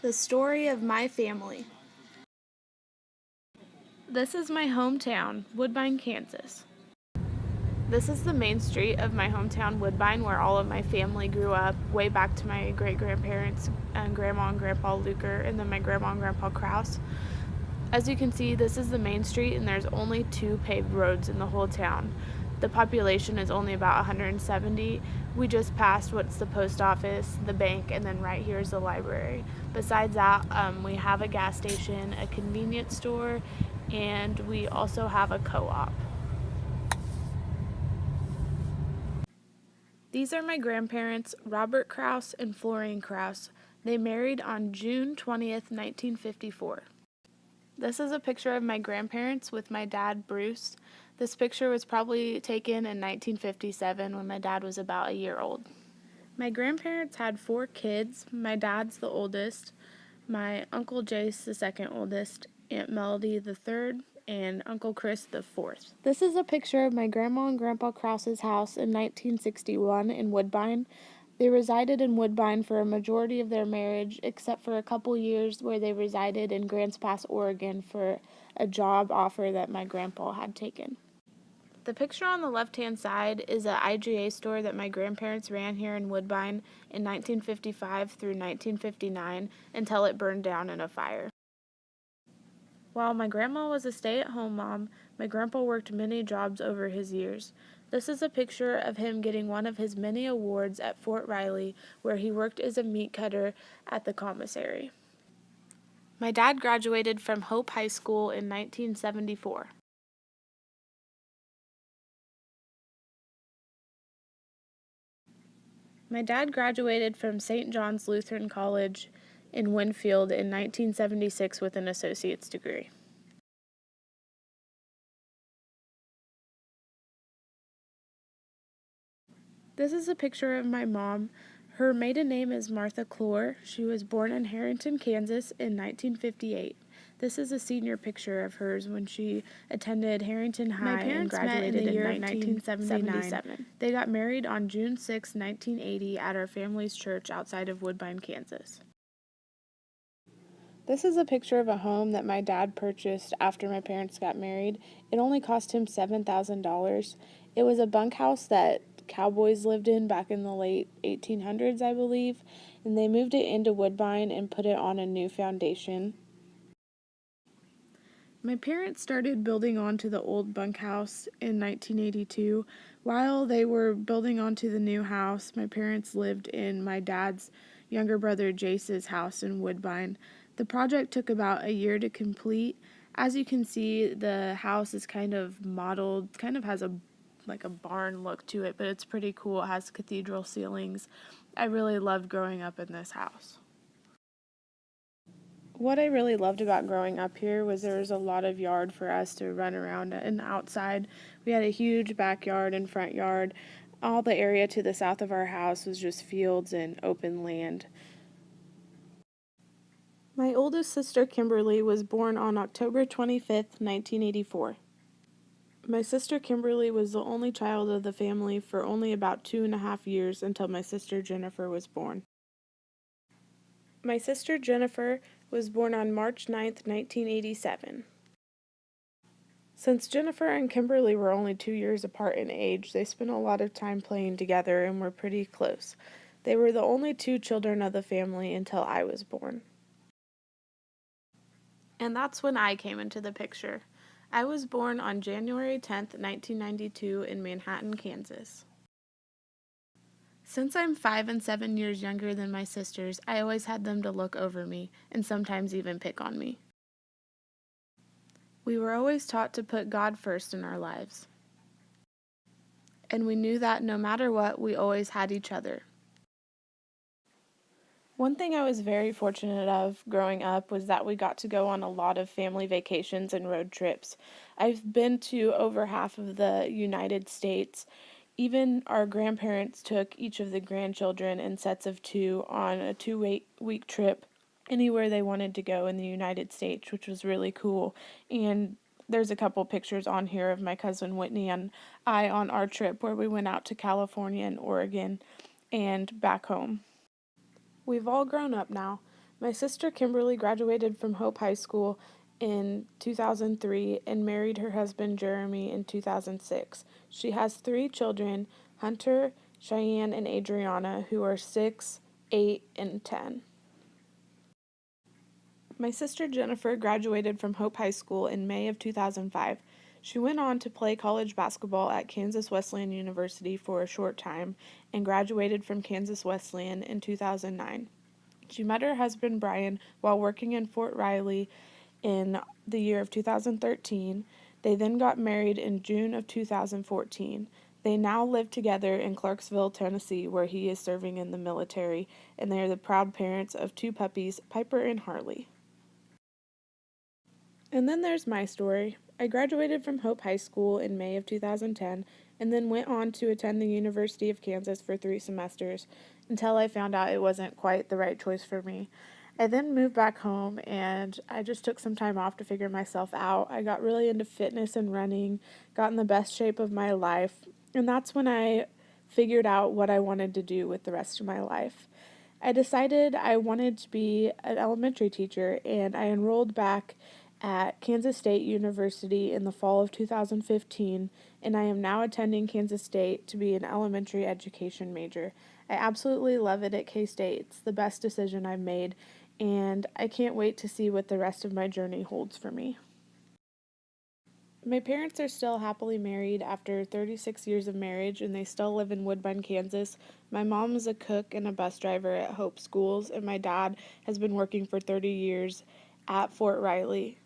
The story of my family. This is my hometown, Woodbine, Kansas. This is the main street of my hometown, Woodbine, where all of my family grew up, way back to my great-grandparents, Grandma and Grandpa Luker, and then my Grandma and Grandpa Krause. As you can see, this is the main street, and there's only 2 paved roads in the whole town. The population is only about 170. We just passed what's the post office, the bank, and then right here is the library. Besides that, we have a gas station, a convenience store, and we also have a co-op. These are my grandparents, Robert Krause and Florine Krause. They married on June 20th, 1954. This is a picture of my grandparents with my dad, Bruce. This picture was probably taken in 1957 when my dad was about a year old. My grandparents had 4 kids. My dad's the oldest, my Uncle Jace the second oldest, Aunt Melody the third, and Uncle Chris the fourth. This is a picture of my Grandma and Grandpa Krause's house in 1961 in Woodbine. They resided in Woodbine for a majority of their marriage, except for a couple years where they resided in Grants Pass, Oregon for a job offer that my grandpa had taken. The picture on the left-hand side is an IGA store that my grandparents ran here in Woodbine in 1955 through 1959 until it burned down in a fire. While my grandma was a stay-at-home mom, my grandpa worked many jobs over his years. This is a picture of him getting one of his many awards at Fort Riley, where he worked as a meat cutter at the commissary. My dad graduated from Hope High School in 1974. My dad graduated from St. John's Lutheran College in Winfield in 1976 with an associate's degree. This is a picture of my mom. Her maiden name is Martha Clore. She was born in Harrington, Kansas in 1958. This is a senior picture of hers when she attended Harrington High and graduated in 1977. They got married on June 6, 1980 at our family's church outside of Woodbine, Kansas. This is a picture of a home that my dad purchased after my parents got married. It only cost him $7,000. It was a bunkhouse that cowboys lived in back in the late 1800s, I believe, and they moved it into Woodbine and put it on a new foundation. My parents started building onto the old bunkhouse in 1982. While they were building onto the new house, my parents lived in my dad's younger brother Jace's house in Woodbine. The project took about a year to complete. As you can see, the house is kind of modeled, kind of has a barn look to it, but it's pretty cool. It has cathedral ceilings. I really loved growing up in this house. What I really loved about growing up here was there was a lot of yard for us to run around and outside. We had a huge backyard and front yard. All the area to the south of our house was just fields and open land. My oldest sister, Kimberly, was born on October 25th, 1984. My sister Kimberly was the only child of the family for only about 2.5 years until my sister Jennifer was born. My sister Jennifer was born on March 9th, 1987. Since Jennifer and Kimberly were only 2 years apart in age, they spent a lot of time playing together and were pretty close. They were the only 2 children of the family until I was born. And that's when I came into the picture. I was born on January 10th, 1992 in Manhattan, Kansas. Since I'm 5 and 7 years younger than my sisters, I always had them to look over me and sometimes even pick on me. We were always taught to put God first in our lives. And we knew that no matter what, we always had each other. One thing I was very fortunate of growing up was that we got to go on a lot of family vacations and road trips. I've been to over half of the United States. Even our grandparents took each of the grandchildren in sets of 2 on a 2-week trip anywhere they wanted to go in the United States, which was really cool. And there's a couple pictures on here of my cousin Whitney and I on our trip where we went out to California and Oregon and back home. We've all grown up now. My sister Kimberly graduated from Hope High School in 2003 and married her husband Jeremy in 2006. She has three children, Hunter, Cheyenne, and Adriana, who are 6, 8, and 10. My sister Jennifer graduated from Hope High School in May of 2005. She went on to play college basketball at Kansas Wesleyan University for a short time and graduated from Kansas Wesleyan in 2009. She met her husband Brian while working in Fort Riley in the year of 2013. They then got married in June of 2014. They now live together in Clarksville, Tennessee, where he is serving in the military, and they are the proud parents of two puppies, Piper and Harley. And then there's my story. I graduated from Hope High School in May of 2010 and then went on to attend the University of Kansas for 3 semesters until I found out it wasn't quite the right choice for me. I then moved back home and I just took some time off to figure myself out. I got really into fitness and running, got in the best shape of my life, and that's when I figured out what I wanted to do with the rest of my life. I decided I wanted to be an elementary teacher, and I enrolled back at Kansas State University in the fall of 2015, and I am now attending Kansas State to be an elementary education major. I absolutely love it at K State. It's the best decision I've made, and I can't wait to see what the rest of my journey holds for me. My parents are still happily married after 36 years of marriage, and they still live in Woodbine, Kansas. My mom is a cook and a bus driver at Hope Schools, and my dad has been working for 30 years at Fort Riley.